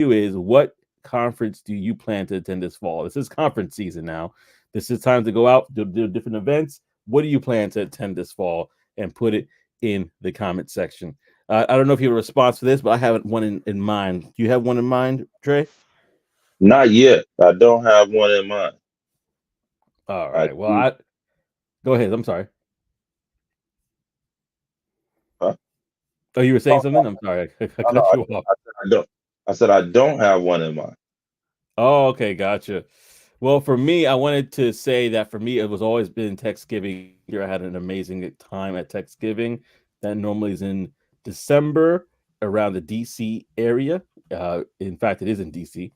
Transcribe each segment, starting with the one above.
you is, what conference do you plan to attend this fall? This is conference season now. This is time to go out, do different events. What do you plan to attend this fall? And put it in the comment section. I don't know if you have a response for this, but I have one in mind. Do you have one in mind, Trey? Not yet. I don't have one in mind. All I right. Well, do. I go ahead. I'm sorry. Huh? Oh, you were saying Oh, something? I'm sorry. I no, no, cut you off. I said I don't. I said I don't have one in mind. Oh, okay, gotcha. Well, for me, I wanted to say that for me, it was always been Thanksgiving. Here, I had an amazing time at Thanksgiving. That normally is in December around the DC area. In fact, it is in DC,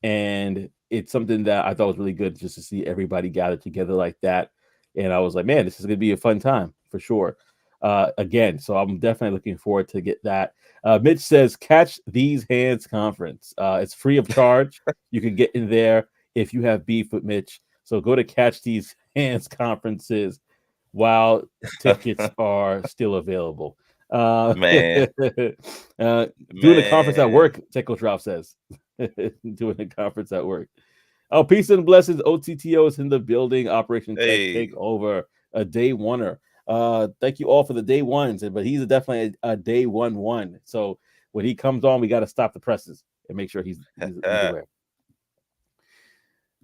and it's something that I thought was really good just to see everybody gathered together like that. And I was like, man, this is gonna be a fun time for sure. Again, so I'm definitely looking forward to get that. Mitch says, "Catch these hands conference. It's free of charge. You can get in there if you have beef with Mitch. So go to Catch These Hands conferences while tickets are still available." Man, Doing a conference at man. work, Tech Coach Ralph says. Doing a conference at work. Oh, peace and blessings. OTTO is in the building. Operation Tech Hey, Takeover, a day oneer. Thank you all for the day ones, but he's definitely a day one. So when he comes on, we got to stop the presses and make sure he's aware.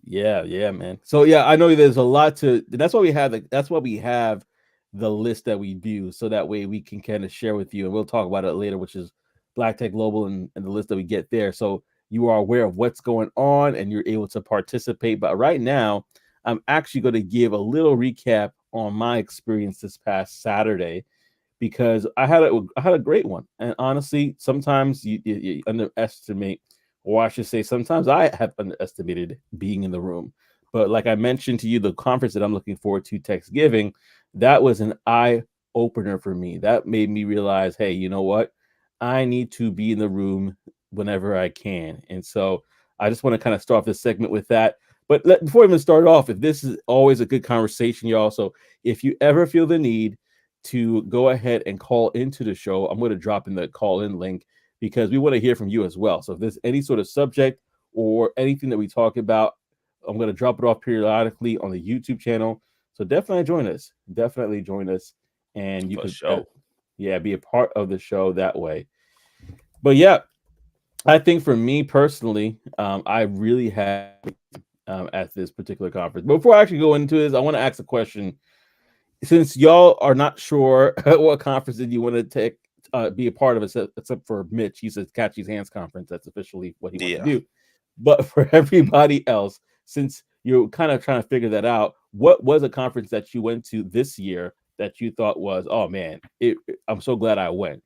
Yeah, yeah, man. So yeah, I know there's a lot to. That's why we have the list that we do, so that way we can kind of share with you, and we'll talk about it later, which is Black Tech Global and the list that we get there. So you are aware of what's going on and you're able to participate. But right now, I'm actually going to give a little recap on my experience this past Saturday because I had a great one. And honestly, sometimes you underestimate, or I should say, sometimes I have underestimated being in the room. But like I mentioned to you, the conference that I'm looking forward to, Thanksgiving, that was an eye opener for me. That made me realize, hey, you know what? I need to be in the room whenever I can. And so I just want to kind of start off this segment with that. But before we even start off, if this is always a good conversation, y'all. So if you ever feel the need to go ahead and call into the show, I'm going to drop in the call in link because we want to hear from you as well. So if there's any sort of subject or anything that we talk about, I'm going to drop it off periodically on the YouTube channel. So definitely join us. Definitely join us. And you for could, sure. yeah, be a part of the show that way. But yeah, I think for me personally, I really had at this particular conference. But before I actually go into this, I want to ask a question since y'all are not sure what conference did you want to take be a part of, except for Mitch. He says Catch These Hands conference. That's officially what he wants to Yeah. do. But for everybody else, since you're kind of trying to figure that out, what was a conference that you went to this year that you thought was, oh man, I'm so glad I went.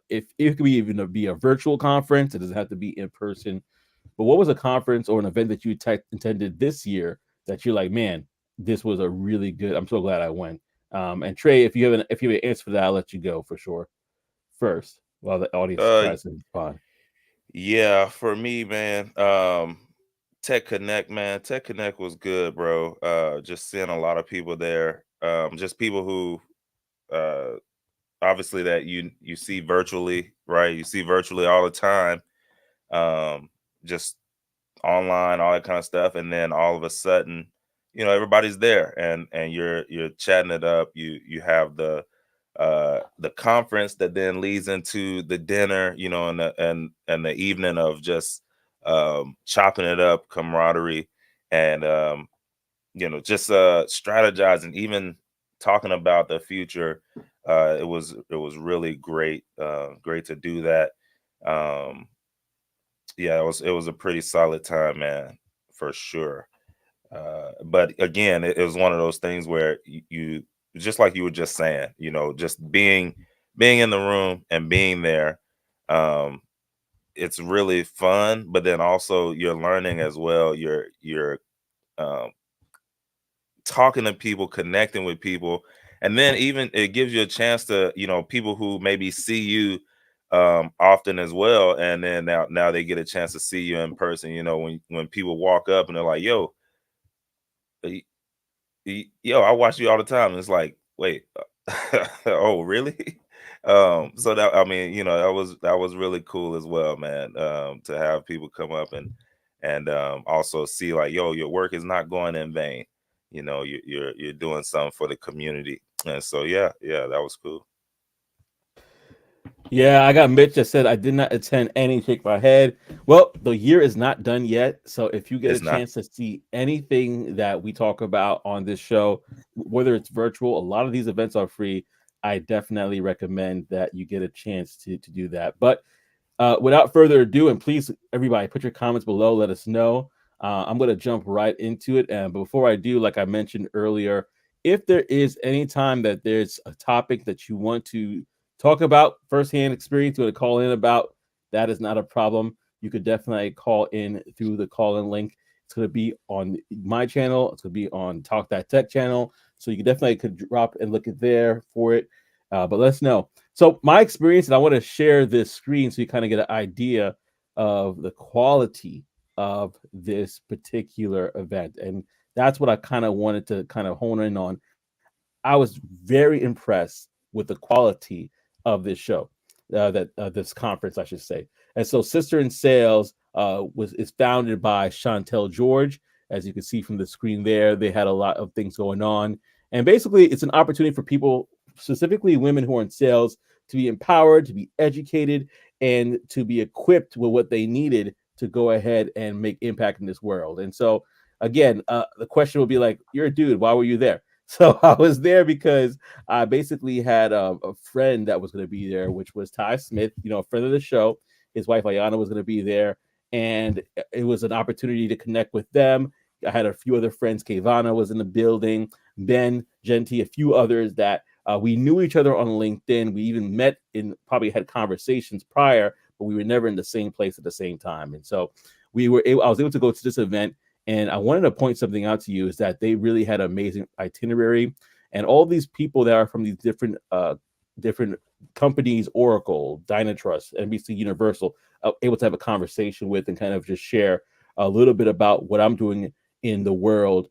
If it could be even be a virtual conference, it doesn't have to be in person. But what was a conference or an event that you attended this year that you're like, man, this was a really good. I'm so glad I went. And Trey, if you have an answer for that, I'll let you go for sure first, while the audience Uh, tries to respond. yeah. For me, man. Tech Connect, man. Tech Connect was good, bro. Just seeing a lot of people there. Just people who, uh, obviously that you see virtually, right? You see virtually all the time. Just online, all that kind of stuff, and then all of a sudden, everybody's there, and you're chatting it up. You have the conference that then leads into the dinner, and the evening of just chopping it up, camaraderie, and just strategizing, even talking about the future. It was really great to do that. Um, yeah, it was a pretty solid time, man, for sure. But again, it was one of those things where you just like you were just saying, just being in the room and being there. Um, it's really fun, but then also you're learning as well. You're um, talking to people, connecting with people, and then even it gives you a chance to, people who maybe see you often as well, and then now they get a chance to see you in person. When people walk up and they're like, "Yo, y- yo, I watch you all the time," and it's like, wait, oh, really? So that, I mean, that was really cool as well, man. To have people come up and also see like, yo, your work is not going in vain. You're doing something for the community, and so yeah, that was cool. Yeah, I got Mitch that said I did not attend any Shake My Head. Well, the year is not done yet. So if you get a It's not. chance to see anything that we talk about on this show, whether it's virtual, a lot of these events are free. I definitely recommend that you get a chance to do that. But without further ado, and please, everybody, put your comments below. Let us know. I'm going to jump right into it. And before I do, like I mentioned earlier, if there is any time that there's a topic that you want to talk about, firsthand experience, you want to call in about, that is not a problem. You could definitely call in through the call in link. It's going to be on my channel. It's going to be on Talk That Tech channel. So you can definitely could drop and look at there for it. But let us know. So my experience, and I want to share this screen so you kind of get an idea of the quality of this particular event. And that's what I kind of wanted to kind of hone in on. I was very impressed with the quality of this show, that this conference, I should say. And so, Sister in Sales was is founded by Chantel George. As you can see from the screen there, they had a lot of things going on, and basically, it's an opportunity for people, specifically women who are in sales, to be empowered, to be educated, and to be equipped with what they needed to go ahead and make impact in this world. And so, again, the question will be like, "You're a dude. Why were you there?" So I was there because I basically had a friend that was going to be there, which was Ty Smith, a friend of the show. His wife Ayana was going to be there, and it was an opportunity to connect with them. I had a few other friends. Kavana was in the building, Ben, Genti, a few others that we knew each other on LinkedIn. We even met and probably had conversations prior, but we were never in the same place at the same time. And so I was able to go to this event, and I wanted to point something out to you is that they really had an amazing itinerary, and all these people that are from these different companies, Oracle, Dynatrust, NBC Universal, able to have a conversation with and kind of just share a little bit about what I'm doing in the world.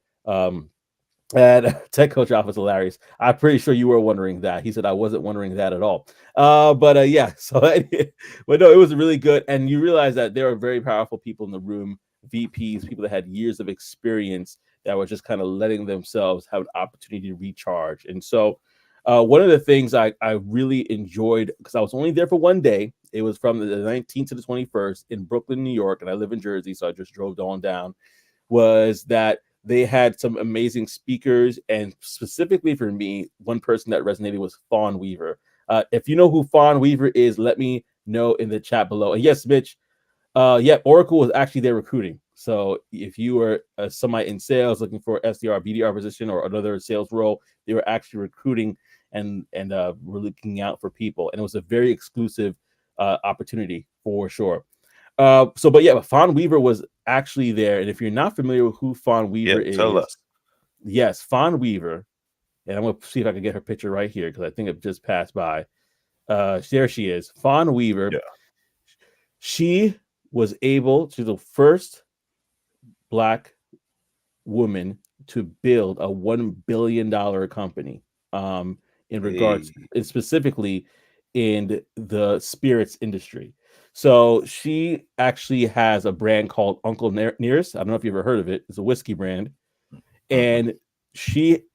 And Tech Coach Alpha is hilarious. I'm pretty sure you were wondering that. He said I wasn't wondering that at all. But yeah, so but no, it was really good. And you realize that there are very powerful people in the room, VPs, people that had years of experience that were just kind of letting themselves have an opportunity to recharge. And so one of the things I really enjoyed, because I was only there for one day, it was from the 19th to the 21st in Brooklyn, New York, and I live in Jersey, so I just drove on down, was that they had some amazing speakers, and specifically for me, one person that resonated was Fawn Weaver. If you know who Fawn Weaver is, let me know in the chat below. And yes, Mitch, yeah, Oracle was actually there recruiting. So if you were somebody in sales looking for SDR, BDR position, or another sales role, they were actually recruiting and were looking out for people. And it was a very exclusive opportunity for sure. But yeah, Fawn Weaver was actually there. And if you're not familiar with who Fawn Weaver Yeah, tell is, us. yes, Fawn Weaver, and I'm gonna see if I can get her picture right here because I think it just passed by. There she is, Fawn Weaver. Yeah. She was able, she's the first Black woman to build a $1 billion company, in regards, Hey. and specifically in the spirits industry. So she actually has a brand called Uncle Nearest. I don't know if you've ever heard of it. It's a whiskey brand. Mm-mm. And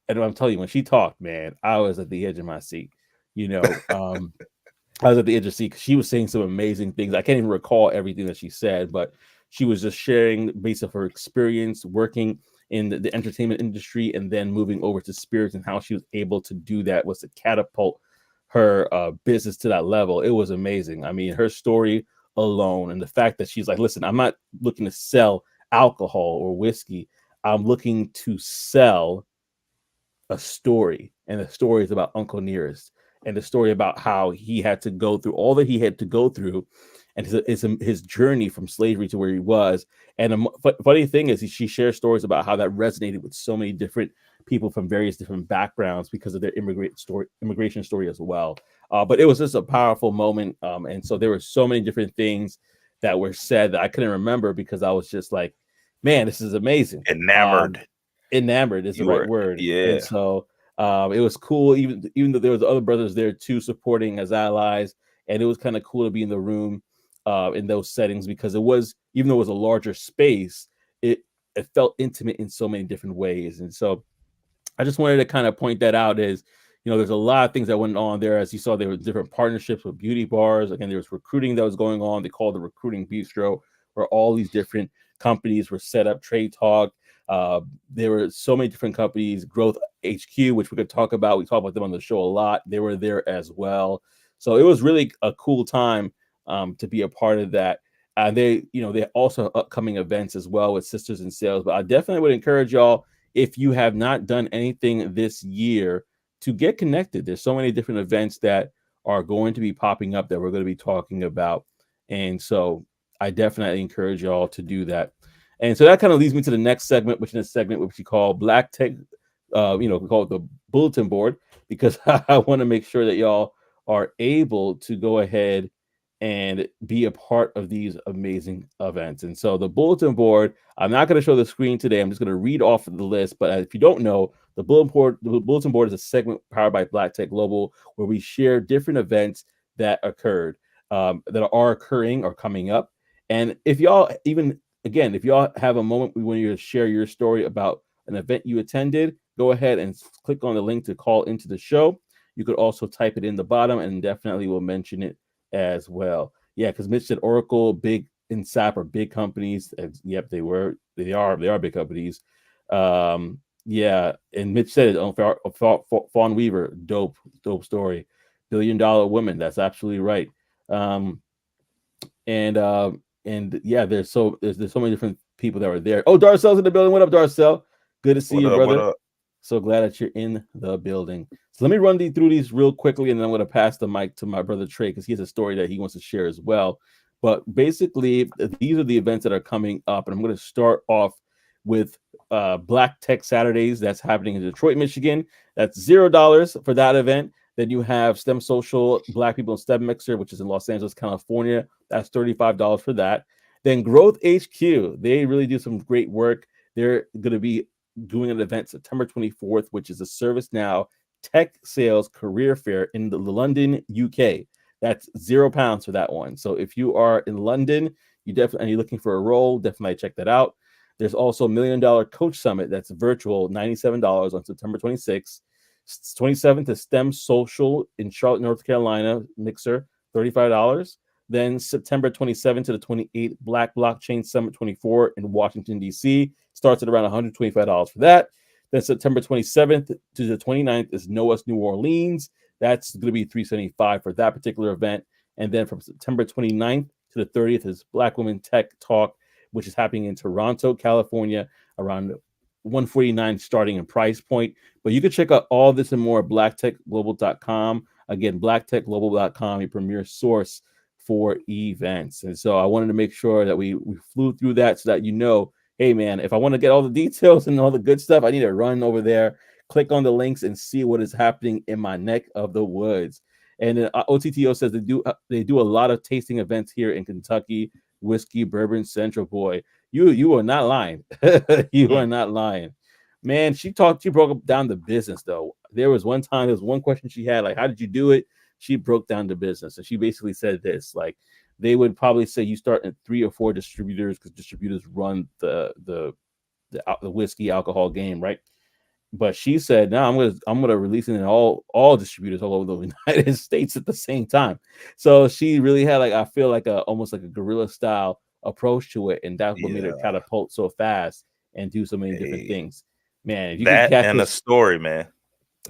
and I'm telling you, when she talked, man, I was at the edge of my seat. You know, I was at the edge of the seat because she was saying some amazing things. I can't even recall everything that she said, but she was just sharing based of her experience working in the entertainment industry and then moving over to spirits, and how she was able to do that was to catapult her business to that level. It was amazing. I mean, her story alone, and the fact that she's like, listen, I'm not looking to sell alcohol or whiskey. I'm looking to sell a story, and the story is about Uncle Nearest, and the story about how he had to go through all that he had to go through, and his journey from slavery to where he was. And the funny thing is, she shares stories about how that resonated with so many different people from various different backgrounds because of their immigration story as well. But it was just a powerful moment, and so there were so many different things that were said that I couldn't remember because I was just like, man, this is amazing. Enamored. Enamored is the You right were, word. And yeah. so It was cool, even though there was other brothers there too supporting as allies, and it was kind of cool to be in the room in those settings because it was, even though it was a larger space, it it felt intimate in so many different ways. And so I just wanted to kind of point that out as, there's a lot of things that went on there. As you saw, there were different partnerships with beauty bars. Again, there was recruiting that was going on. They called the recruiting bistro, where all these different companies were set up. Trade Talk. Uh, there were so many different companies. Growth HQ, which we could talk about. We talk about them on the show a lot. They were there as well. So it was really a cool time to be a part of that. And they also have upcoming events as well with Sisters in Sales. But I definitely would encourage y'all, if you have not done anything this year, to get connected. There's so many different events that are going to be popping up that we're going to be talking about. And so I definitely encourage y'all to do that. And so that kind of leads me to the next segment, which is a segment which we call Black Tech, we call it the bulletin board, because I want to make sure that y'all are able to go ahead and be a part of these amazing events. And so the bulletin board, I'm not going to show the screen today. I'm just going to read off of the list. But if you don't know, the bulletin board is a segment powered by Black Tech Global, where we share different events that occurred, that are occurring or coming up. And if y'all, even again, if y'all have a moment we want you to share your story about an event you attended, go ahead and click on the link to call into the show. You could also type it in the bottom, and definitely we'll mention it as well. Yeah, because Mitch said Oracle, big and SAP are big companies. Yep, they are big companies. Yeah, and Mitch said it on Fawn Weaver, dope story. $1 billion woman. That's absolutely right. Um, and yeah, there's so many different people that were there. Oh, Darcel's in the building. What up, Darcel? Good to see What you, up? What brother. up? So glad that you're in the building. So let me run through these real quickly, and then I'm going to pass the mic to my brother Trey because he has a story that he wants to share as well. But basically, these are the events that are coming up, and I'm going to start off with Black Tech Saturdays. That's happening in Detroit, Michigan. That's $0 for that event. Then you have STEM Social Black People in STEM Mixer, which is in Los Angeles, California. That's $35 for that. Then Growth HQ, they really do some great work. They're going to be doing an event September 24th, which is a ServiceNow Tech Sales Career Fair in London, UK. That's £0 for that one. So if you are in London, and you're looking for a role, definitely check that out. There's also $1 Million Coach Summit that's virtual, $97 on September 26th. 27th is STEM Social in Charlotte, North Carolina, Mixer, $35. Then September 27th to the 28th, Black Blockchain Summit 24 in Washington, D.C. Starts at around $125 for that. Then September 27th to the 29th is NOAA's New Orleans. That's going to be $375 for that particular event. And then from September 29th to the 30th is Black Women Tech Talk, which is happening in Toronto, California, around $149 starting in price point. But you can check out all this and more at blacktechglobal.com. Again, blacktechglobal.com, your premier source for events. And so I wanted to make sure that we flew through that so that hey man, if I want to get all the details and all the good stuff, I need to run over there, click on the links, and see what is happening in my neck of the woods. And then OTTO says they do a lot of tasting events here in Kentucky. Whiskey, bourbon, Central Boy. You are not lying. You are not lying. Man, she broke down the business though. There was one question she had, like, how did you do it? She broke down the business. And she basically said this, like, they would probably say you start at 3 or 4 distributors because distributors run the whiskey alcohol game, right? But she said, "No, I'm gonna release it in all distributors all over the United States at the same time." So she really had, like, I feel like almost like a guerrilla style approach to it, and that's what made her Yeah. catapult so fast and do so many different Hey, things. Man, if you could that catch and a this, story, man.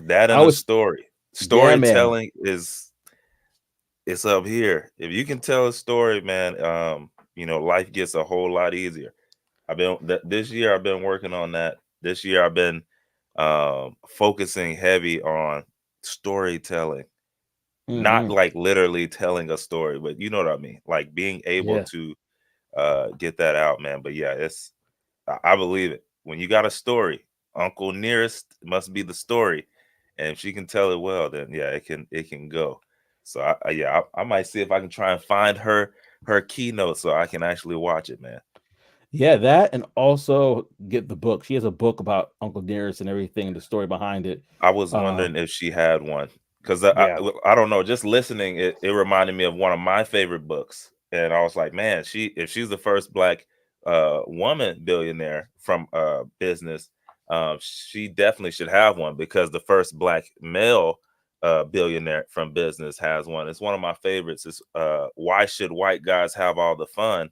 That I and a was story. yeah, man. Storytelling is it's up here. If you can tell a story, man, life gets a whole lot easier. This year I've been working on that. This year I've been focusing heavy on storytelling. Not Hmm. like literally telling a story, but you know what I mean? Like being able Yeah, to get that out, man. But yeah, I believe it. When you got a story, Uncle Nearest must be the story. And if she can tell it well, then yeah, it can go. So I might see if I can try and find her keynote so I can actually watch it, man. Yeah, that and also get the book. She has a book about Uncle Nearest and everything and the story behind it. I was Uh, wondering if she had one because I, yeah. I don't know. Just listening, it reminded me of one of my favorite books, and I was like, man, if she's the first black woman billionaire from business, she definitely should have one because the first black male billionaire from business has one. It's one of my favorites. It's Why Should White Guys Have All the Fun?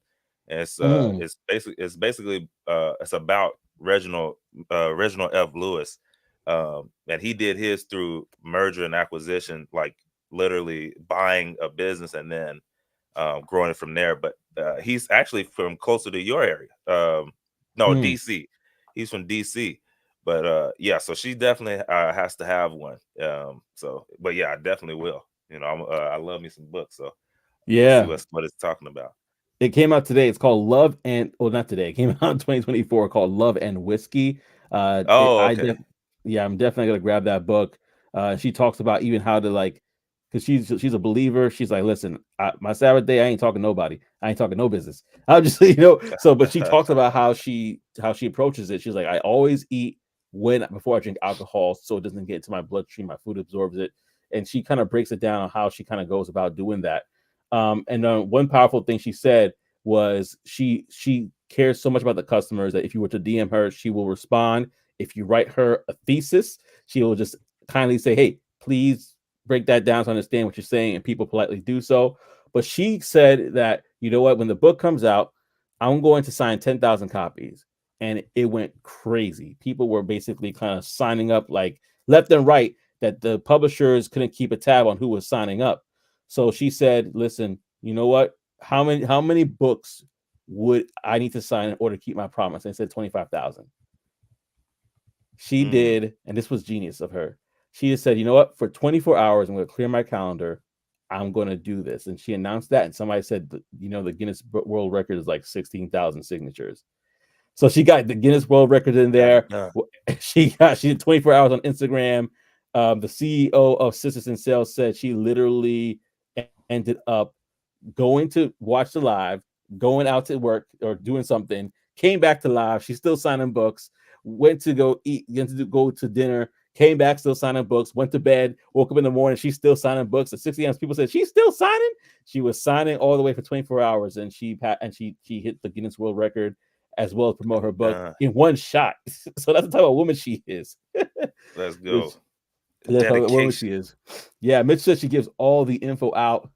And Mm, it's basically it's about Reginald F. Lewis, and he did his through merger and acquisition, like literally buying a business and then growing it from there. But he's actually from closer to your area. No, mm. DC. He's from DC. But yeah, so she definitely has to have one. But yeah, I definitely will. I love me some books, so let's see Yeah. what it's talking about. It came out today. It's called Love and well, not today. It came out in 2024 called Love and Whiskey. It, Oh, I okay. def Yeah, I'm definitely gonna grab that book. She talks about even how to like, because she's a believer. She's like, listen, my Sabbath day, I ain't talking to nobody. I ain't talking no business. I'm just So, but she talks about how she approaches it. She's like, I always eat when before I drink alcohol, so it doesn't get into my bloodstream. My food absorbs it, and she kind of breaks it down on how she kind of goes about doing that. And one powerful thing she said was she cares so much about the customers that if you were to DM her, she will respond. If you write her a thesis, she will just kindly say, "Hey, please break that down to understand what you're saying," and people politely do so. But she said that you know what, when the book comes out, I'm going to sign 10,000 copies, and it went crazy. People were basically kind of signing up like left and right. That the publishers couldn't keep a tab on who was signing up. So she said, "Listen, you know what? How many books would I need to sign in order to keep my promise?" And I said 25,000. She Mm, did, and this was genius of her. She just said, "You know what? For 24 hours, I'm going to clear my calendar. I'm going to do this." And she announced that, and somebody said, the Guinness World Record is like 16,000 signatures. So she got the Guinness World Record in got it there. done. She did 24 hours on Instagram. The CEO of Sistas in Sales said she literally ended up going to watch the live, going out to work or doing something, came back to live. She's still signing books. Went to go eat, went to go to dinner, came back still signing books. Went to bed, woke up in the morning. She's still signing books. At 6 a.m., people said she's still signing. She was signing all the way for 24 hours, and she hit the Guinness World Record as well as promote Got her it book done. in one shot. So that's the type of woman she is. Let's Which go. that's the type of woman Dedication. she is. Yeah, Mitch said she gives all the info out.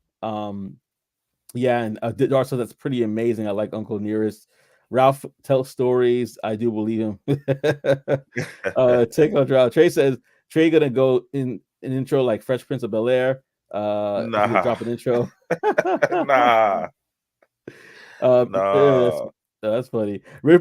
Yeah, and also that's pretty amazing. I like Uncle Nearest. Ralph tells stories. I do believe him. Take on Ralph. Trey says Trey gonna go in an intro like Fresh Prince of Bel Air. If you could Nah. drop an intro. Nah. Yeah, Nah. that's funny. Where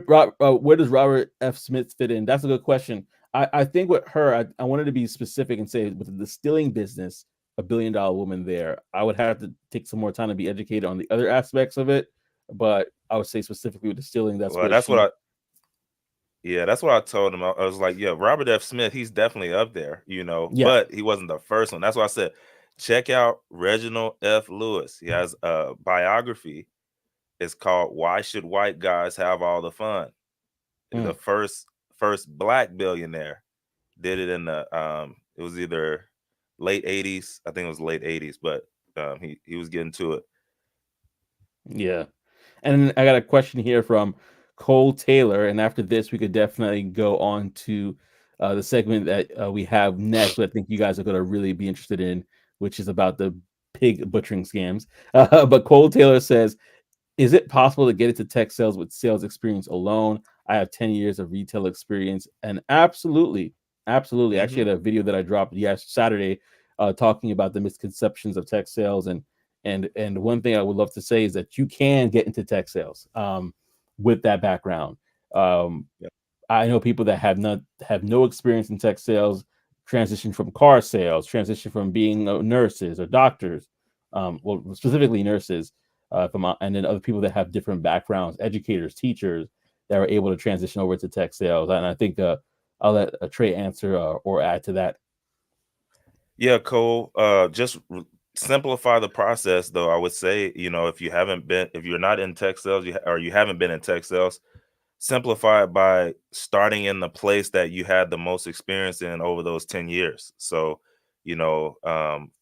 does Robert F. Smith fit in? That's a good question. I think with her, I wanted to be specific and say with the distilling business, $1 billion woman there. I would have to take some more time to be educated on the other aspects of it, but I would say specifically with distilling, that's Well, what she. that's what I told him. I was like, yeah, Robert F. Smith, he's definitely up there, Yeah. but he wasn't the first one. That's why I said, check out Reginald F. Lewis. He has a biography. It's called Why Should White Guys Have All the Fun? The Mm, first black billionaire did it in the it was either late 80s. I think it was late 80s, but he was getting to it. yeah. And I got a question here from Cole Taylor. And after this, we could definitely go on to the segment that we have next, what I think you guys are going to really be interested in, which is about the pig butchering scams. But Cole Taylor says, is it possible to get into tech sales with sales experience alone? I have 10 years of retail experience, and absolutely, absolutely. I actually Hmm. had a video that I dropped Saturday, talking about the misconceptions of tech sales, and one thing I would love to say is that you can get into tech sales with that background. Um, Yeah. I know people that have no experience in tech sales, transition from car sales, transition from being nurses or doctors, well, specifically nurses, and then other people that have different backgrounds, educators, teachers that are able to transition over to tech sales. And I think I'll let Trey answer or add to that. Yeah, Cole. simplify the process, though. I would say, if you're not in tech sales, or you haven't been in tech sales, simplify it by starting in the place that you had the most experience in over those 10 years. So,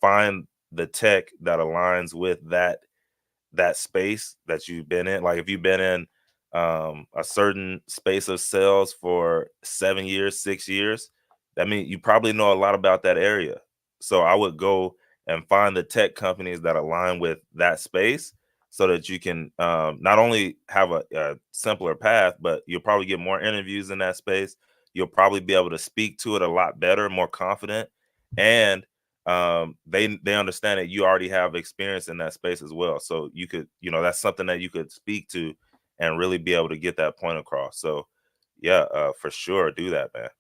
find the tech that aligns with that space that you've been in. Like if you've been in a certain space of sales for 7 years, 6 years, that means you probably know a lot about that area. So I would go and find the tech companies that align with that space so that you can not only have a simpler path, but you'll probably get more interviews in that space. You'll probably be able to speak to it a lot better, more confident, and they understand that you already have experience in that space as well, so you could, that's something that you could speak to and really be able to get that point across. So yeah, for sure, do that, man.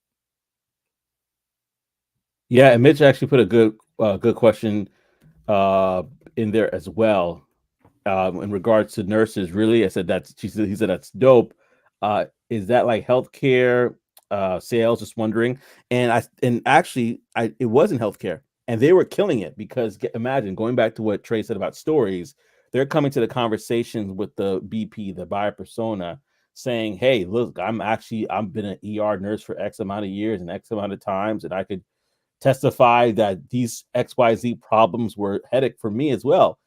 Yeah, and Mitch actually put a good question uh, in there as well. In regards to nurses, really, I said he said that's dope. Is that like healthcare sales? Just wondering. And actually, it wasn't healthcare, and they were killing it because imagine going back to what Trey said about stories. They're coming to the conversations with the BP, the buyer persona, saying, "Hey, look, I've been an ER nurse for X amount of years and X amount of times, and I could testify that these XYZ problems were headache for me as well.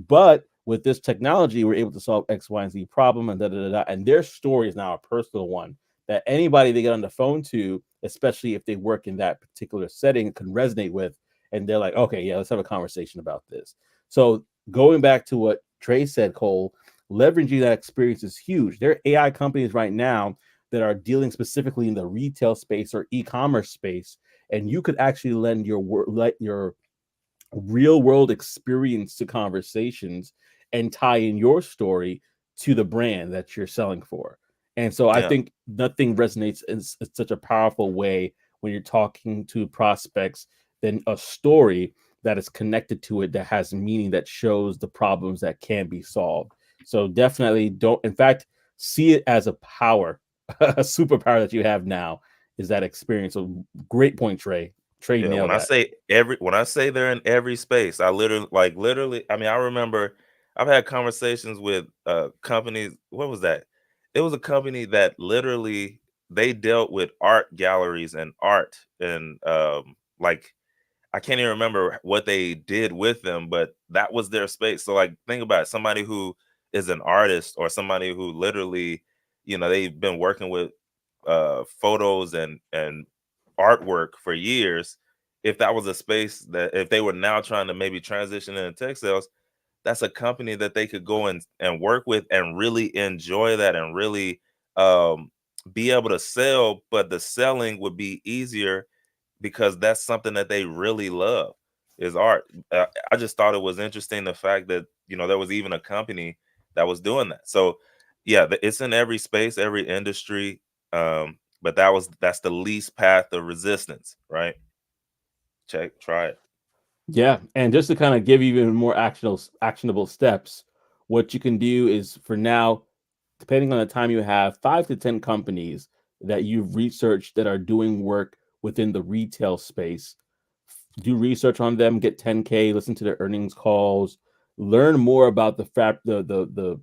But with this technology, we're able to solve X, Y, and Z problem and da da da. Da. And their story is now a personal one that anybody they get on the phone to, especially if they work in that particular setting, can resonate with. And they're like, okay, yeah, let's have a conversation about this. So going back to what Trey said, Cole, leveraging that experience is huge. There are AI companies right now that are dealing specifically in the retail space or e-commerce space, and you could actually lend let your real world experience to conversations and tie in your story to the brand that you're selling for. And so I Yeah. think nothing resonates in such a powerful way when you're talking to prospects than a story that is connected to it, that has meaning, that shows the problems that can be solved. So definitely don't, in fact, see it as a power, a superpower that you have now is that experience. So great point, Trey. Trey Yeah, nailed that. when I say they're in every space, I literally, I mean, I remember I've had conversations with companies. What was that? It was a company that literally they dealt with art galleries and art, and like I can't even remember what they did with them, but that was their space. So like think about it, somebody who is an artist, or somebody who literally, they've been working with photos and artwork for years. If that was a space that, if they were now trying to maybe transition into tech sales, that's a company that they could go and work with and really enjoy that, and really um be able to sell, but the selling would be easier because that's something that they really love, is art. I just thought it was interesting, the fact that, there was even a company that was doing that. So yeah, it's in every space, every industry. But that's the least path of resistance, right? Try it. Yeah, and just to kind of give you even more actionable steps, what you can do is for now, depending on the time you have, 5 to 10 companies that you've researched that are doing work within the retail space. Do research on them, get 10K, listen to their earnings calls, learn more about the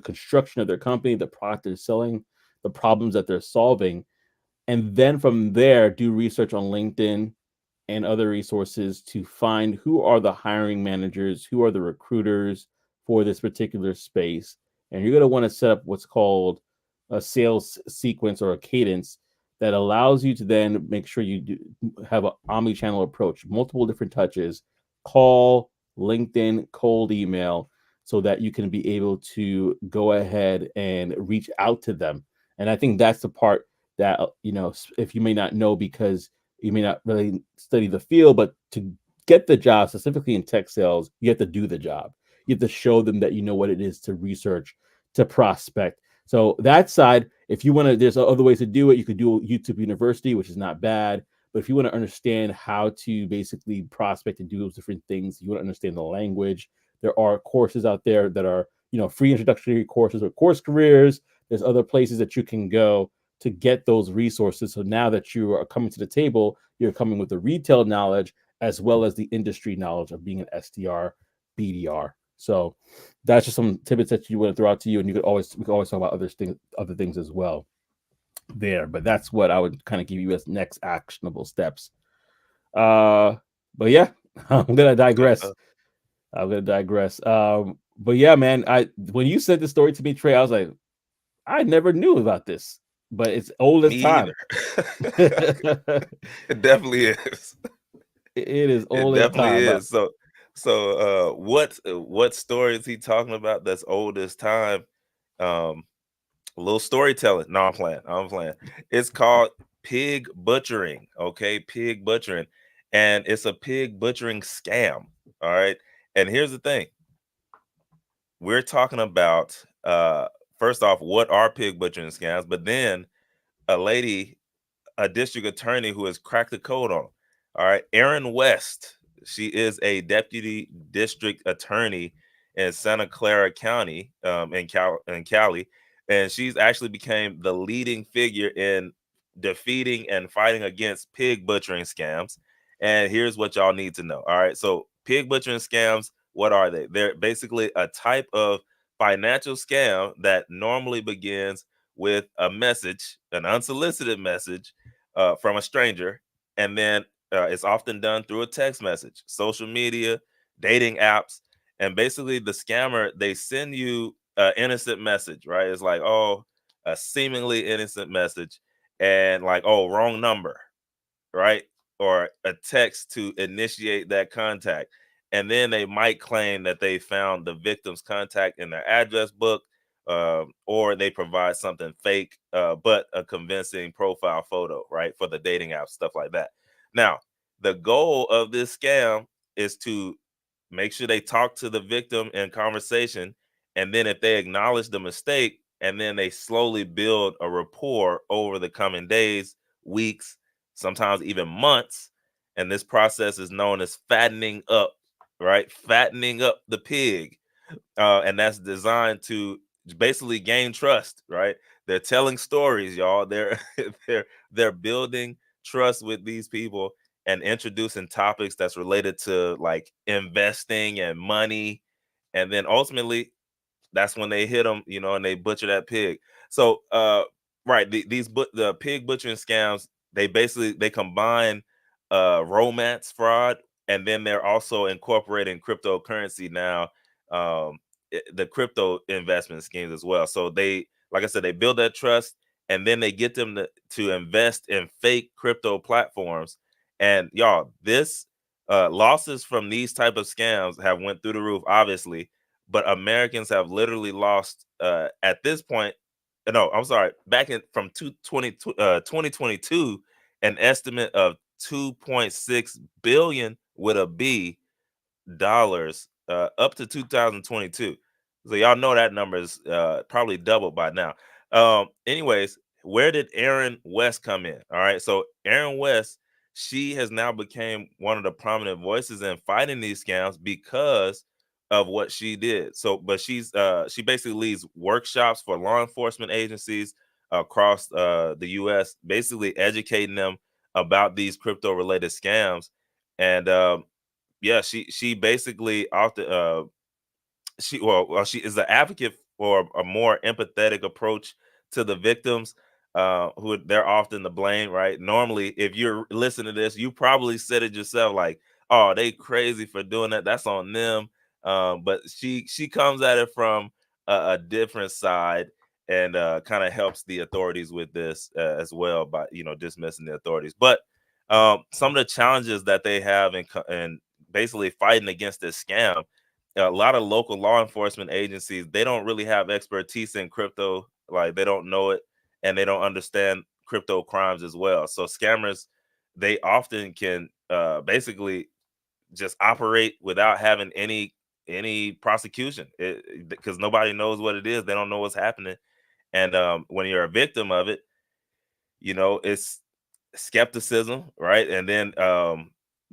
construction of their company, the product they're selling, the problems that they're solving, and then from there, do research on LinkedIn and other resources to find who are the hiring managers, who are the recruiters for this particular space. And you're going to want to set up what's called a sales sequence or a cadence that allows you to then make sure you have an omni-channel approach, multiple different touches, call, LinkedIn, cold email, so that you can be able to go ahead and reach out to them. And I think that's the part that, if you may not know because you may not really study the field, but to get the job, specifically in tech sales, you have to do the job. You have to show them that you know what it is to research, to prospect. So that side, if you want to, there's other ways to do it. You could do YouTube University, which is not bad. But if you want to understand how to basically prospect and do those different things, you want to understand the language. There are courses out there that are, free introductory courses or course careers. There's other places that you can go to get those resources. So now that you are coming to the table, you're coming with the retail knowledge as well as the industry knowledge of being an SDR, BDR. So that's just some tidbits that you want to throw out to you, and we could always talk about other things as well there. But that's what I would kind of give you as next actionable steps. Uh, but yeah, I'm gonna Good digress. stuff. I'm gonna digress. But yeah, man, I when you said the story to me, Trey, I was like, I never knew about this, but it's old as Me time. either. It definitely is. It is It old as definitely time. But is. What story is he talking about that's old as time? Um, a little storytelling. No, I'm playing. I'm playing. It's called pig butchering. Okay, pig butchering, and it's a pig butchering scam. All right. And here's the thing: we're talking about first off, what are pig butchering scams? But then a lady, a district attorney who has cracked the code on 'em. All right, Erin West. She is a deputy district attorney in Santa Clara County, in Cali, and she's actually became the leading figure in defeating and fighting against pig butchering scams. And here's what y'all need to know. All right, so pig butchering scams, what are they? They're basically a type of financial scam that normally begins with a message, an unsolicited message from a stranger, and then it's often done through a text message, social media, dating apps, and basically the scammer, they send you an innocent message, right? It's like, oh, a seemingly innocent message, and like, oh, wrong number, right? Or a text to initiate that contact. And then they might claim that they found the victim's contact in their address book, or they provide something fake, but a convincing profile photo, right? For the dating app, stuff like that. Now, the goal of this scam is to make sure they talk to the victim in conversation. And then if they acknowledge the mistake, and then they slowly build a rapport over the coming days, weeks, sometimes even months. And this process is known as fattening up, right? Fattening up the pig. And that's designed to basically gain trust, right? They're telling stories, y'all. They're they're building trust with these people and introducing topics that's related to like investing and money. And then ultimately that's when they hit them, and they butcher that pig. So, right, the pig butchering scams, they combine romance fraud, and then they're also incorporating cryptocurrency now, the crypto investment schemes as well. So they, like I said, they build that trust, and then they get them to invest in fake crypto platforms. And y'all, this losses from these type of scams have went through the roof, obviously, but Americans have literally lost at this point. No, I'm sorry. Back in from 2022, an estimate of 2.6 billion with a B dollars up to 2022. So y'all know that number is probably doubled by now. Anyways, where did Erin West come in? All right, so Erin West, she has now become one of the prominent voices in fighting these scams because of what she did. So, but she basically leads workshops for law enforcement agencies across the U.S., basically educating them about these crypto related scams. And yeah, she basically often she is an advocate for a more empathetic approach to the victims, who they're often to blame, right? Normally, if you're listening to this, you probably said it yourself, like, "Oh, they crazy for doing that. That's on them." But she comes at it from a different side, and kind of helps the authorities with this as well by dismissing the authorities. But some of the challenges that they have in basically fighting against this scam, a lot of local law enforcement agencies, they don't really have expertise in crypto, like they don't know it, and they don't understand crypto crimes as well. So scammers, they often can basically just operate without having any prosecution, because nobody knows what it is. They don't know what's happening. And when you're a victim of it, it's skepticism, right? And then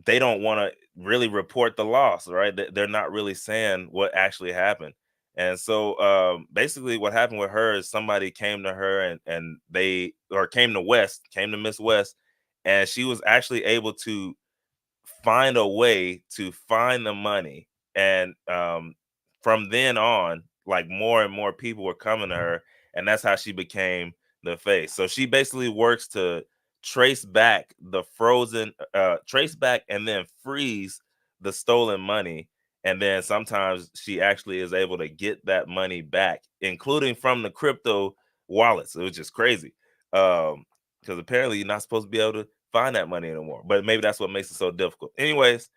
they don't want to really report the loss, right? They're not really saying what actually happened. And so basically what happened with her is somebody came to her, and came to Miss West, and she was actually able to find a way to find the money. And from then on, like more and more people were coming to her, and that's how she became the face. So she basically works to trace back the frozen, trace back and then freeze the stolen money. And then sometimes she actually is able to get that money back, including from the crypto wallets, which is crazy. Because apparently you're not supposed to be able to find that money anymore. But maybe that's what makes it so difficult. Anyways,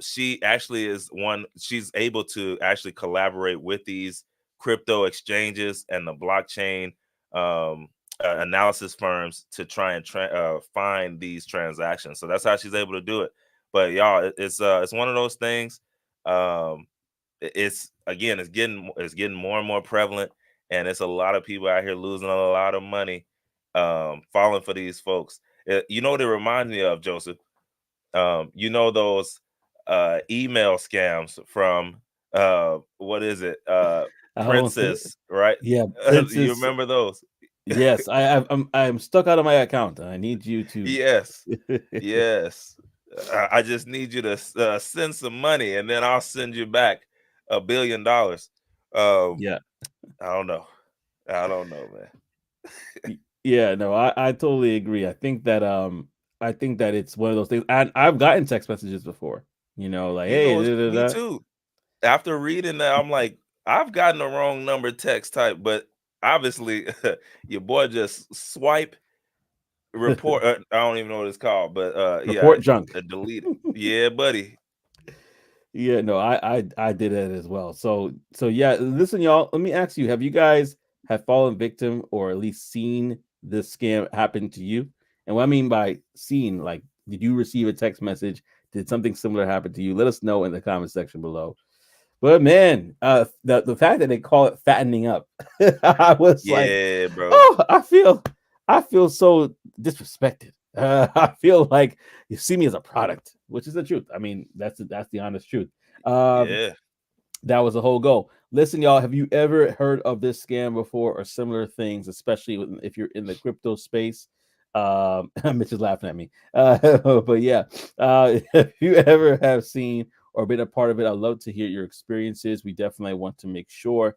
she actually is one, she's able to actually collaborate with these crypto exchanges and the blockchain analysis firms to try and find these transactions. So that's how she's able to do it. But y'all, it's one of those things. Um, it's again, it's getting more and more prevalent, and it's a lot of people out here losing a lot of money, falling for these folks. You know what it reminds me of, Joseph? You know those email scams from what is it? I won't say. Princess, right? Yeah, You Princess. remember those? Yes, I'm stuck out of my account. I need you to. Yes, yes. I just need you to send some money, and then I'll send you back $1 billion. Um, Yeah. I don't know. I don't know, man. Yeah, no, I totally agree. I think that it's one of those things. And I've gotten text messages before, like, You hey, know, da, da, me da. too. After reading that, I'm like, I've gotten the wrong number text type, but obviously, your boy just swipe report. I don't even know what it's called, but yeah, Report junk. delete it. Yeah, buddy. Yeah, no, I did that as well. So yeah, listen, y'all. Let me ask you: have you guys have fallen victim or at least seen this scam happen to you? And what I mean by seen, like, did you receive a text message? Did something similar happen to you? Let us know in the comment section below. But man, the fact that they call it fattening up, I was like, Yeah, bro. oh, I feel so disrespected. I feel like you see me as a product, which is the truth. I mean, that's the honest truth. Um, Yeah. that was the whole goal. Listen, y'all, have you ever heard of this scam before or similar things, especially if you're in the crypto space? Mitch is laughing at me. But yeah, if you ever have seen or been a part of it, I'd love to hear your experiences. We definitely want to make sure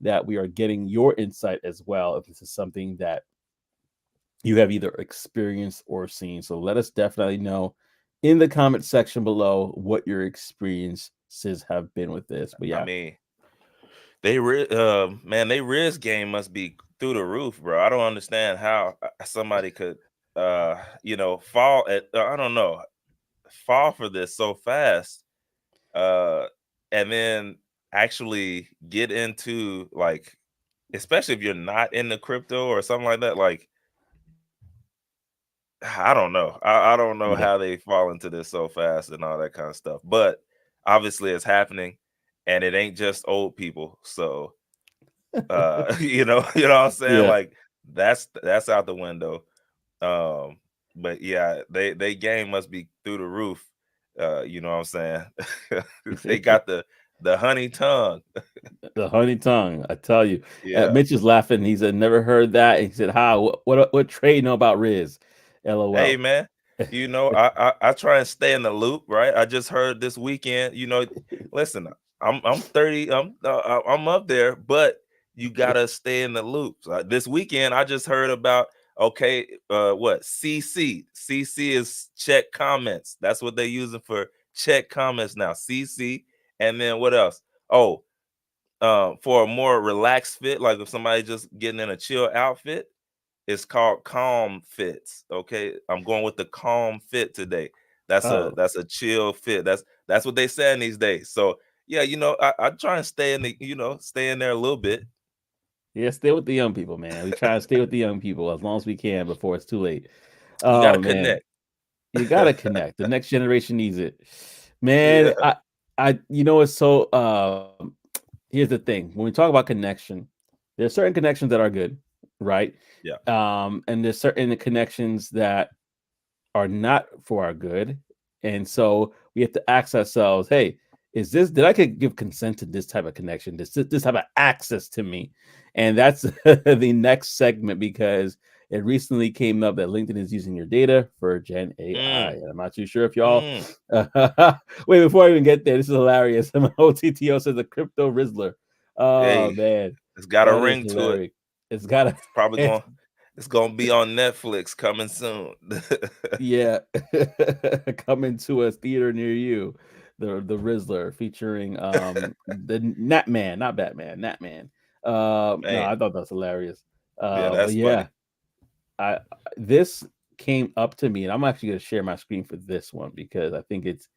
that we are getting your insight as well if this is something that you have either experienced or seen. So let us definitely know in the comment section below what your experiences have been with this. But I yeah, mean, man, they risk game must be through the roof, bro. I don't understand how somebody could fall at I don't know, fall for this so fast. Uh and then actually get into, like, especially if you're not in the crypto or something like that, like, I don't know. I don't know yeah, how they fall into this so fast and all that kind of stuff. But obviously it's happening, and it ain't just old people. So you know what I'm saying? yeah. Like, that's out the window. Um, but yeah, they game must be through the roof. You know what I'm saying? They got the honey tongue. The honey tongue, I tell you. Yeah. Mitch is laughing. He said, "Never heard that." He said, "How? What Trey know about Riz?" Hey, LOL. man, I try and stay in the loop, right? I just heard this weekend, listen, I'm 30, I'm up there, but you gotta stay in the loop. So this weekend, I just heard about, okay, what CC is check comments. That's what they're using for check comments now. CC, and then what else? Oh, for a more relaxed fit, like if somebody just getting in a chill outfit, it's called calm fits. Okay, I'm going with the calm fit today. Oh, That's a chill fit. That's what they saying these days. So yeah, I try and stay in stay in there a little bit. yeah. Stay with the young people, man. We try to stay with the young people as long as we can before it's too late. You got to Oh man, connect. you gotta connect. The next generation needs it, man. Yeah, It's so. Here's the thing: when we talk about connection, there's certain connections that are good, right? yeah. And there's certain connections that are not for our good, and so we have to ask ourselves, "Hey, did I could give consent to this type of connection, this type of access to me?" And that's the next segment because it recently came up that LinkedIn is using your data for Gen AI. Mm, And I'm not too sure if y'all. mm. Wait, before I even get there, this is hilarious. My OTTO says a crypto Rizzler. Oh Hey, man, it's got a that is ring to it. hilarious. It's got a It's probably it's going. It's gonna be on Netflix coming soon. yeah, coming to a theater near you. The Rizzler featuring the Nat Man, not Batman, Nat Man. No, Man, I thought that was hilarious. yeah, But that's yeah, funny. I this came up to me, and I'm actually going to share my screen for this one because I think it's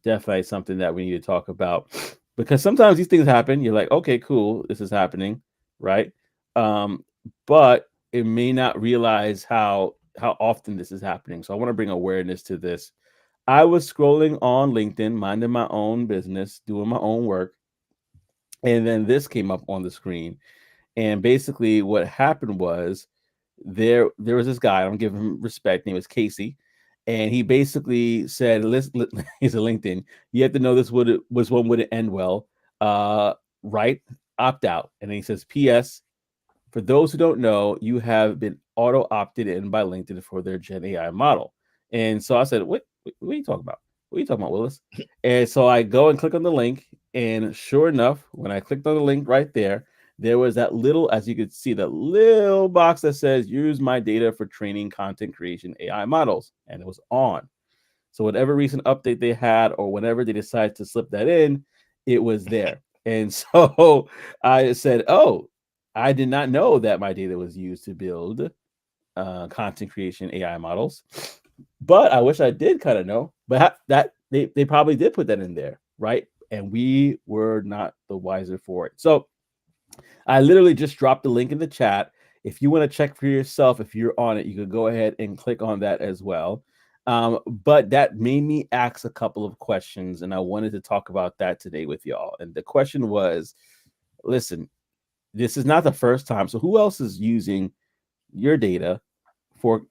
definitely something that we need to talk about. Because sometimes these things happen. You're like, okay, cool, this is happening, right? Um, but it may not realize how often this is happening. So I want to bring awareness to this. I was scrolling on LinkedIn, minding my own business, doing my own work, and then this came up on the screen. And basically, what happened was there was this guy. I'm giving him respect. Name was Casey, and he basically said, "Listen, he's a LinkedIn. You have to know this would was one wouldn't end well. Right? Opt out." And then he says, "P.S. For those who don't know, you have been auto opted in by LinkedIn for their Gen AI model." And so I said, what are you talking about? What are you talking about, Willis?" And so I go and click on the link. And sure enough, when I clicked on the link right there was that little, as you could see, that little box that says use my data for training content creation AI models. And it was on. So whatever recent update they had, or whenever they decided to slip that in, it was there. And so I said, "Oh, I did not know that my data was used to build content creation AI models, but I wish I did kind of know. But that they probably did put that in there, right? And we were not the wiser for it. So I literally just dropped the link in the chat. If you want to check for yourself, if you're on it, you could go ahead and click on that as well. But that made me ask a couple of questions, and I wanted to talk about that today with y'all. And the question was, listen, this is not the first time. So who else is using your data for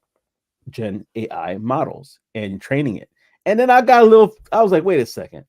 Gen AI models and training it? And then I was like, wait a second,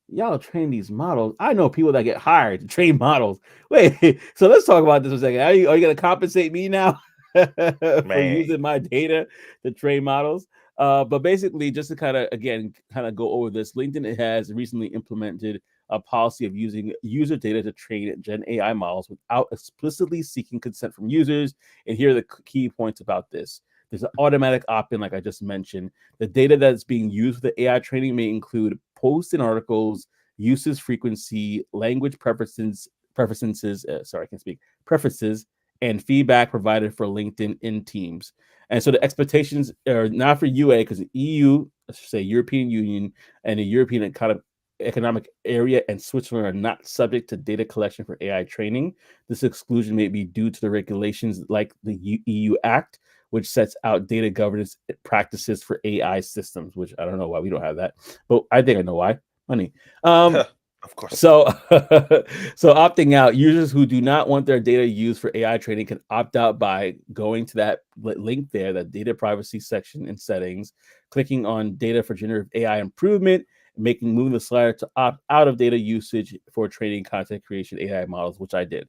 y'all train these models. I know people that get hired to train models. Wait, so let's talk about this for a second. Are you going to compensate me now for Man, using my data to train models? But basically, just to kind of again kind of go over this, LinkedIn has recently implemented a policy of using user data to train Gen AI models without explicitly seeking consent from users. And here are the key points about this. There's an automatic opt-in, like I just mentioned. The data that's being used for the AI training may include posts and articles, usage frequency, language preferences. Sorry, I can speak. Preferences and feedback provided for LinkedIn in Teams. And so the expectations are not for UA because the EU, let's say European Union, and the European kind of economic area and Switzerland are not subject to data collection for AI training. This exclusion may be due to the regulations like the EU Act, which sets out data governance practices for AI systems, which I don't know why we don't have that, but I think I know why. Money. Um, of course. so, so opting out, users who do not want their data used for AI training can opt out by going to that link there, that data privacy section in settings, clicking on data for generative AI improvement, moving the slider to opt out of data usage for training content creation AI models, which I did.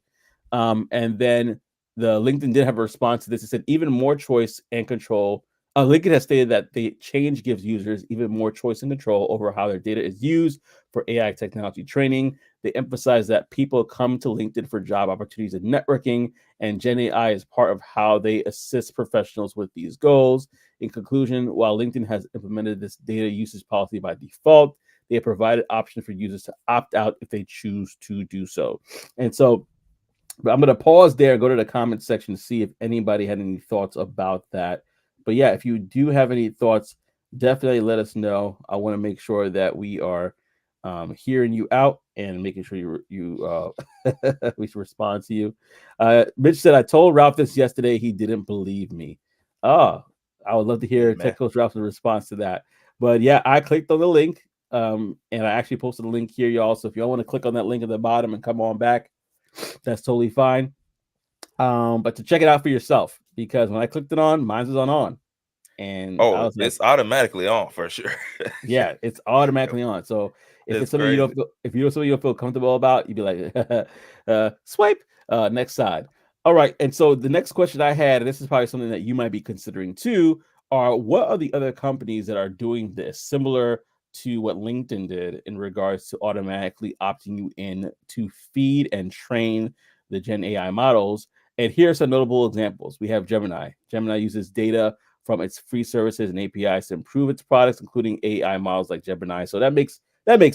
And then the LinkedIn did have a response to this. It said even more choice and control. LinkedIn has stated that the change gives users even more choice and control over how their data is used for AI technology training. They emphasize that people come to LinkedIn for job opportunities and networking, and Gen AI is part of how they assist professionals with these goals. In conclusion, while LinkedIn has implemented this data usage policy by default, they have provided options for users to opt out if they choose to do so. And so, but I'm going to pause there, go to the comment section to see if anybody had any thoughts about that. But yeah, if you do have any thoughts, definitely let us know. I want to make sure that we are hearing you out and making sure we should respond to you. Mitch said, "I told Ralph this yesterday. He didn't believe me." Oh, I would love to Hey, hear man. Tech Coach Ralph's response to that. But yeah, I clicked on the link and I actually posted a link here, y'all. So if y'all want to click on that link at the bottom and come on back, that's totally fine. But to check it out for yourself, because when I clicked it on, mine was on. And I Oh, was like, it's automatically on for sure. yeah, it's automatically on. So if It's it's something you don't crazy. feel, if you something you don't feel comfortable about, you'd be like, swipe, next side. All right. And so the next question I had, and this is probably something that you might be considering too, are what are the other companies that are doing this similar to what LinkedIn did in regards to automatically opting you in to feed and train the Gen AI models? And here are some notable examples. We have Gemini. Gemini uses data from its free services and APIs to improve its products, including AI models like Gemini. So that makes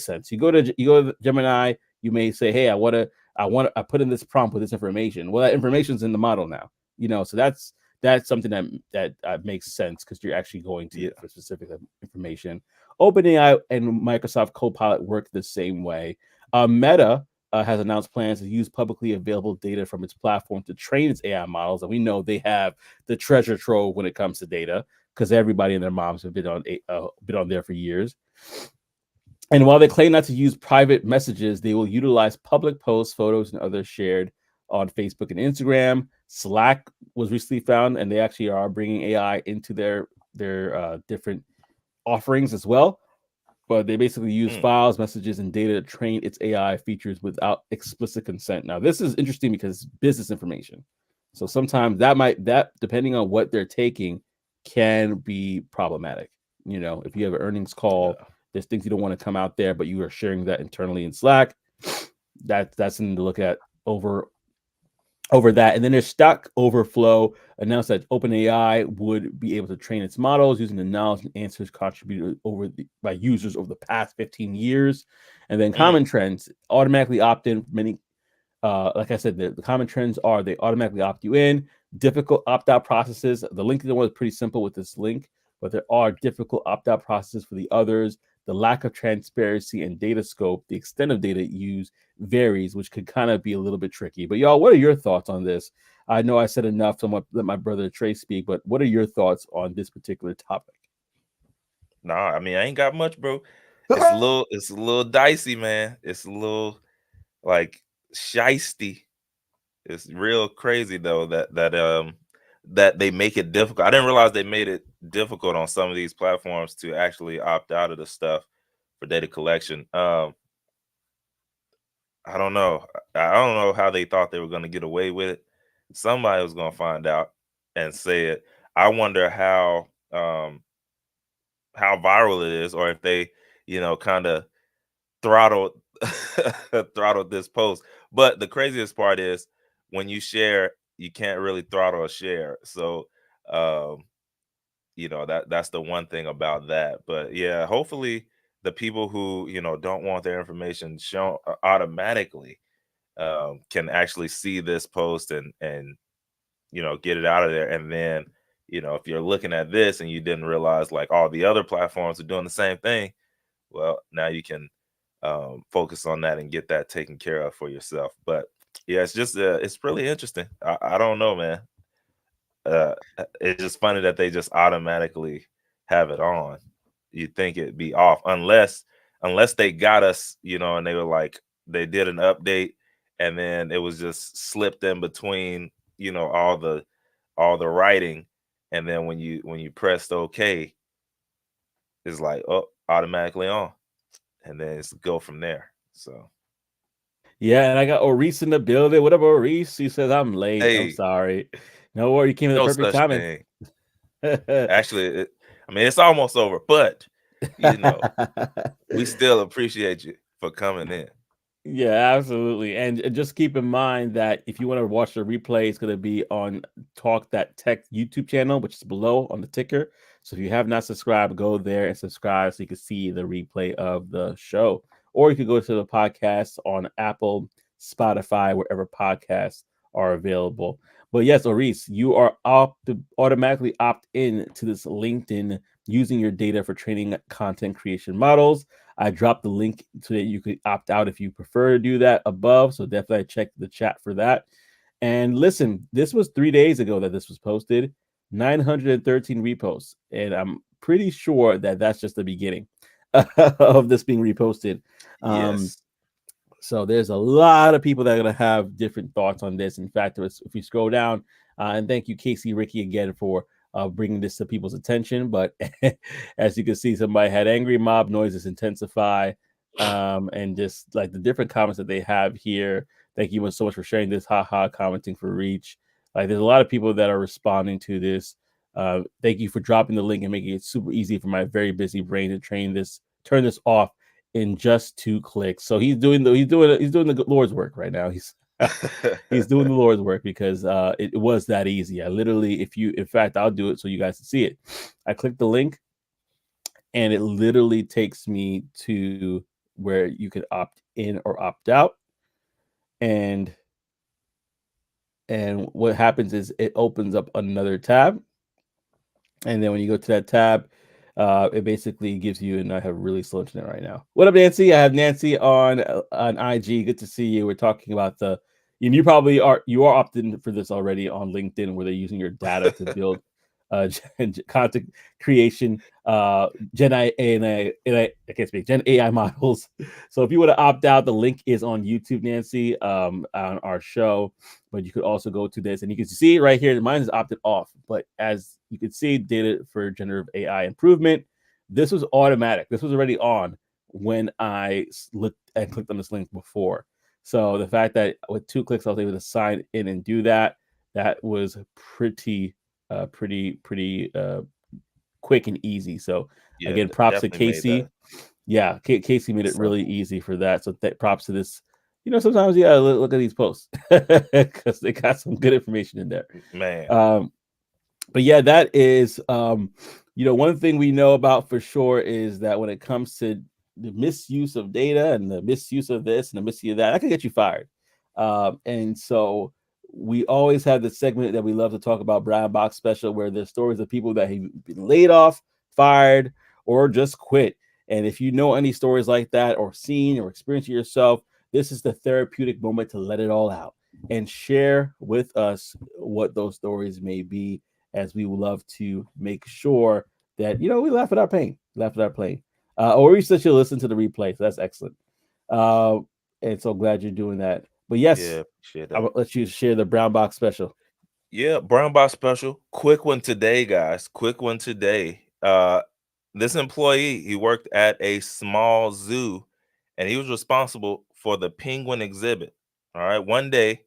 sense. You go to Gemini, you may say, "Hey, I put in this prompt with this information." Well, that information's in the model now, so that's something that makes sense because you're actually going to Yeah. it for specific information. OpenAI and Microsoft Copilot work the same way. Meta has announced plans to use publicly available data from its platform to train its AI models, and we know they have the treasure trove when it comes to data because everybody and their moms have been on there for years. And while they claim not to use private messages, they will utilize public posts, photos, and others shared on Facebook and Instagram. Slack was recently found, and they actually are bringing AI into their different offerings as well. But they basically use Mm, files, messages, and data to train its AI features without explicit consent. Now, this is interesting because it's business information. So sometimes that depending on what they're taking can be problematic. If you have an earnings call, yeah. there's things you don't want to come out there, but you are sharing that internally in Slack. That's something to look at over that. And then there's Stack Overflow announced that OpenAI would be able to train its models using the knowledge and answers contributed by users over the past 15 years. And then Mm, Common Trends automatically opt in many like I said, the common trends are they automatically opt you in, difficult opt out processes. The LinkedIn one is pretty simple with this link, but there are difficult opt out processes for the others. The lack of transparency and data scope, the extent of data used varies, which could kind of be a little bit tricky. But y'all, what are your thoughts on this? I know I said enough to let my brother Trey speak, but what are your thoughts on this particular topic? nah, I mean, I ain't got much, bro. It's a little dicey, man. It's a little like shisty. It's real crazy though that they make it difficult. I didn't realize they made it difficult on some of these platforms to actually opt out of the stuff for data collection. I don't know. I don't know how they thought they were going to get away with it. Somebody was going to find out and say it. I wonder how viral it is, or if they, kind of throttled throttled this post. But the craziest part is when you share, you can't really throttle a share. So, um, that's the one thing about that. But yeah, hopefully the people who don't want their information shown automatically can actually see this post and get it out of there. And then if you're looking at this and you didn't realize like all the other platforms are doing the same thing, well, now you can focus on that and get that taken care of for yourself. But yeah, it's really interesting. I don't know, man. It's just funny that they just automatically have it on. You'd think it'd be off unless they got us, and they were like they did an update and then it was just slipped in between, all the writing, and then when you pressed OK, it's like, oh, automatically on, and then it's go from there. So Yeah, and I got Oris in the building. What up, Oris? He says I'm late. I'm hey, sorry. No worry, you came at the no perfect such timing. thing. Actually, I mean, it's almost over, but you know, we still appreciate you for coming in. Yeah, absolutely. And just keep in mind that if you want to watch the replay, it's going to be on Talk That Tech YouTube channel, which is below on the ticker. So if you have not subscribed, go there and subscribe so you can see the replay of the show. Or you could go to the podcast on Apple, Spotify, wherever podcasts are available. But yes, Oris, you are automatically opt in to this LinkedIn using your data for training content creation models. I dropped the link so that you could opt out if you prefer to do that above. So definitely check the chat for that. And listen, this was 3 days ago that this was posted, 913 reposts. And I'm pretty sure that that's just the beginning of this being reposted. Um, Yes. so there's a lot of people that are going to have different thoughts on this. In fact, if we scroll down, and thank you, Casey Ricky, again for bringing this to people's attention. But as you can see, somebody had angry mob noises intensify, and just like the different comments that they have here. Thank you so much for sharing this. Haha, commenting for reach. Like, there's a lot of people that are responding to this. Thank you for dropping the link and making it super easy for my very busy brain to turn this off in just 2 clicks. So he's doing the Lord's work right now. He's doing the Lord's work because it was that easy. I literally, in fact, I'll do it so you guys can see it. I click the link, and it literally takes me to where you could opt in or opt out, and what happens is it opens up another tab, and then when you go to that tab, it basically gives you. And I have really slow internet right now. What up, Nancy? I have Nancy on IG. Good to see you. We're talking about and you are opting for this already on LinkedIn, where they're using your data to build content creation, Gen AI, I can't speak, Gen AI models. So if you want to opt out, the link is on YouTube, Nancy, on our show. But you could also go to this, and you can see right here, mine is opted off. But as you can see, data for generative AI improvement. This was automatic. This was already on when I looked and clicked on this link before. So the fact that with 2 clicks I was able to sign in and do that, that was pretty quick and easy. So Yeah, again, props to definitely made Casey. that Yeah, Casey made it really simple. easy for that. So props to this. Sometimes you gotta look at these posts because they got some good information in there. Man. But yeah, that is one thing we know about for sure is that when it comes to the misuse of data and the misuse of this and the misuse of that can get you fired. And so we always have this segment that we love to talk about, Brown Box Special, where there's stories of people that have been laid off, fired, or just quit. And if you know any stories like that, or seen or experienced it yourself, this is the therapeutic moment to let it all out and share with us what those stories may be, as we would love to make sure that we laugh at our pain, or we should listen to the replay. So that's excellent, uh, and so glad you're doing that. But yes, Yeah, appreciate I that. will let you share the brown box special. Yeah, brown box special. Quick one today, guys. Quick one today. This employee, he worked at a small zoo, and he was responsible for the penguin exhibit. All right. One day,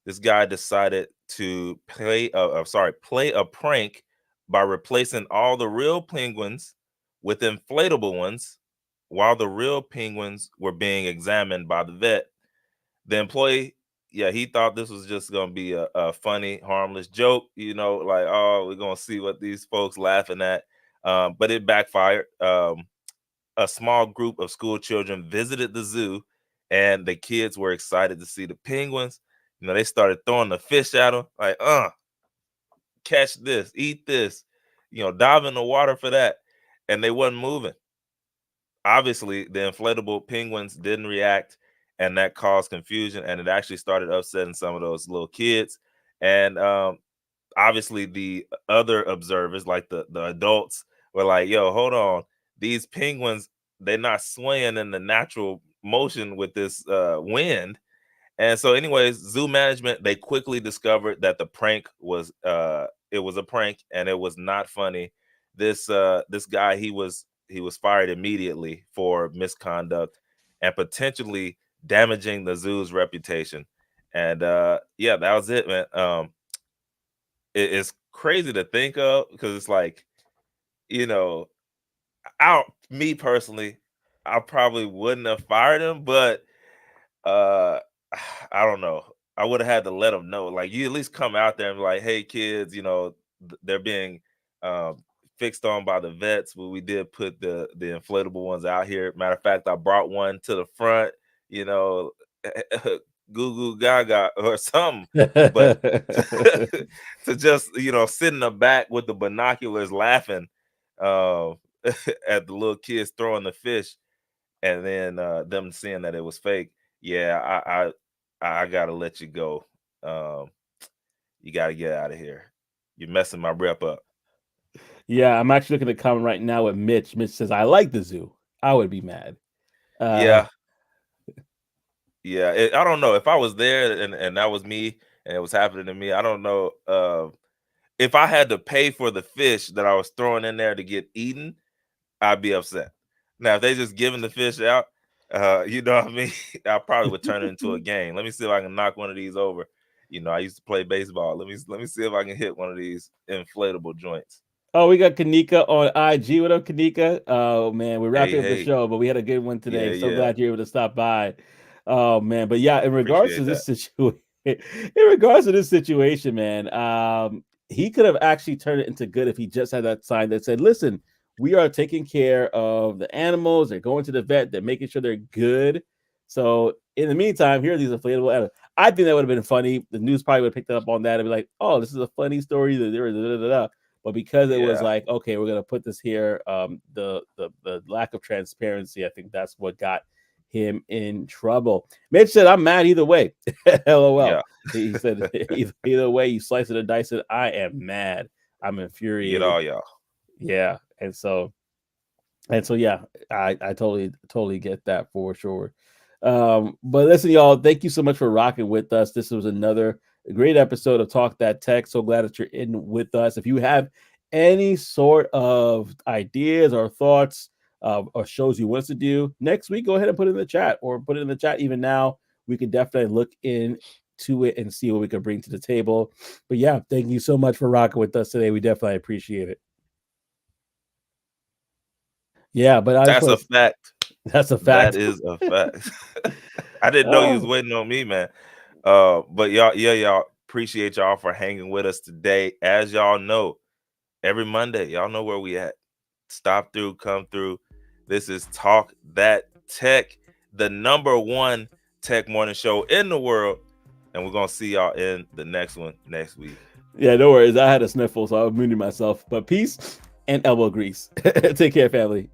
this guy decided to play a prank by replacing all the real penguins with inflatable ones while the real penguins were being examined by the vet. The employee, yeah, he thought this was just gonna be a funny, harmless joke, like, oh, we're gonna see what these folks laughing at. But it backfired. A small group of school children visited the zoo, and the kids were excited to see the penguins. They started throwing the fish at them, like, catch this, eat this, dive in the water for that. And they wasn't moving. Obviously, the inflatable penguins didn't react, and that caused confusion, and it actually started upsetting some of those little kids. And obviously, the other observers, like the adults, were like, yo, hold on, these penguins, they're not swaying in the natural motion with this wind. And so, anyways, zoo management, they quickly discovered that the prank was it was a prank, and it was not funny. This guy, he was fired immediately for misconduct and potentially damaging the zoo's reputation. And yeah, that was it, man. It's crazy to think of, because it's like, you know, me personally, I probably wouldn't have fired him, but uh, I don't know. I would have had to let them know. Like, you at least come out there and be like, "Hey, kids, they're being um, fixed on by the vets. But we did put the inflatable ones out here. Matter of fact, I brought one to the front. You know, goo goo gaga or something. But to just sit in the back with the binoculars laughing uh, at the little kids throwing the fish, and then them seeing that it was fake. Yeah, I gotta let you go. Um, you gotta get out of here. You're messing my rep up. Yeah, I'm actually looking at the comment right now with Mitch. Mitch says, "I like the zoo. I would be mad." Uh, Yeah, yeah. I don't know if I was there and that was me and it was happening to me. I don't know if I had to pay for the fish that I was throwing in there to get eaten, I'd be upset. Now, if they just giving the fish out, You know what I mean? I probably would turn it into a game. Let me see if I can knock one of these over. You know, I used to play baseball. Let me see if I can hit one of these inflatable joints. Oh, we got Kanika on IG. What up, Kanika? Oh man, we're Hey, wrapping up the hey. show, but we had a good one Yeah, today. So yeah. glad you're able to stop by. Oh man, but yeah, in regards to Appreciate that. this situation, in regards to this situation, man, he could have actually turned it into good if he just had that sign that said, "Listen, we are taking care of the animals. They're going to the vet. They're making sure they're good. So in the meantime, here are these inflatable animals." I think that would have been funny. The news probably would have picked up on that and be like, "Oh, this is a funny story." But because it was Yeah. like, okay, we're gonna put this here, the lack of transparency, I think that's what got him in trouble. Mitch said, "I'm mad either way." LOL. Yeah. He said, either way, you slice it or dice it. I am mad. I'm Get infuriated. all y'all. Yeah, and so yeah, I totally get that for sure. But listen, y'all, thank you so much for rocking with us. This was another great episode of Talk That Tech. So glad that you're in with us. If you have any sort of ideas or thoughts or shows you want us to do next week, go ahead and put it in the chat, or put it in the chat even now. We can definitely look into it and see what we can bring to the table. But yeah, thank you so much for rocking with us today. We definitely appreciate it. Yeah, but I just That's a want to, fact. that's a That fact. is a fact. I didn't know you was Oh, waiting on me, man. But y'all, yeah, y'all appreciate y'all for hanging with us today. As y'all know, every Monday, y'all know where we at. Stop through, come through. This is Talk That Tech, the #1 tech morning show in the world. And we're gonna see y'all in the next one next week. yeah, no worries. I had a sniffle, so I was muting myself. But peace and elbow grease. Take care, family.